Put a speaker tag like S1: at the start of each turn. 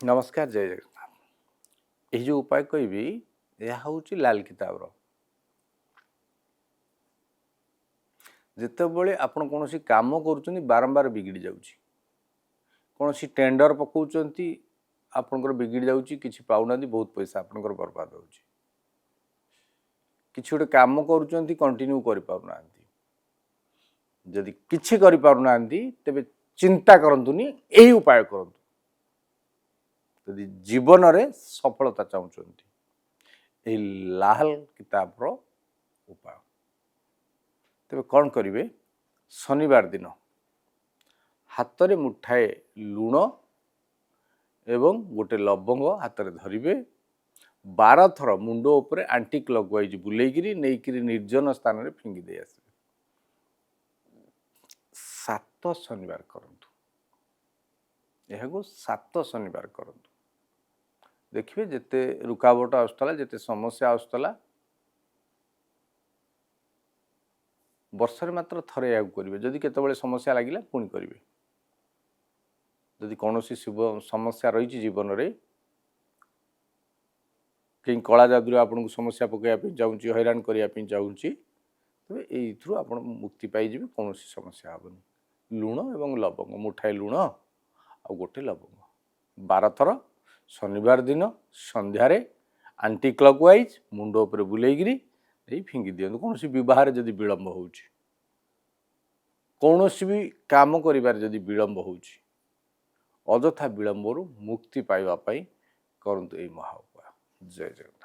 S1: नमस्कार जय जगन्नाथ। यही जो उपाय कहबी यह हूँ लाल किताबर। जितेबले आपण कौन काम कर बारंबार बिगड़ी जाऊँगी, कौन टेंडर पकाउंट आपणकर बिगड़ी जाऊँगी, किसी पाऊना बहुत पैसा आपणकर बर्बाद हो कि गोटे कम कर कंटिन्यू करना जदि किसी करना तेरे चिंता करतुनि यही उपाय करतु यदि जीवन रे सफलता चाहते लाल किताबर उपाय तेरे कौन करेंगे। शनिवार दिन हाथ में मुठाए लुण एवं गोटे लवंग हाथ में धरिवे, 12 थर मुंड उपर आंटी क्लॉकवाइज बुलेकिरी नहीं निर्जन स्थान में फिंगी दे आसवे। 7 शनिवार करंतु, यह 7 शनिवार करंतु। देखिए जिते रुकावट आसला, जिते समस्या आसला, वर्ष मात्र थरे या करेंगे। जदि केतबेले समस्या लगिला पुणी करेंगे। जदि कौन समस्या रही जीवन में कहीं कला जादू आपको समस्या पकड़ापी चाहूँगी, हैरान करने चाहूँगी, तेज यू आप मुक्ति पाइबे, कौन समस्या हेनी। लुण एवं लवंग मुठाए लुण आ गोटे लवंग 12 थर शनिवार दिन संध्यारे आंटी क्लॉकवाइज मुंड उपर बुलेकिरी फिंगी दिंतु। कौन बहार जदि विलंब हो, कौन भी काम कर विलंब हो, अजथा विलंबर मुक्ति पाइबा करंतु ए महा उपाय। जय जगन्नाथ।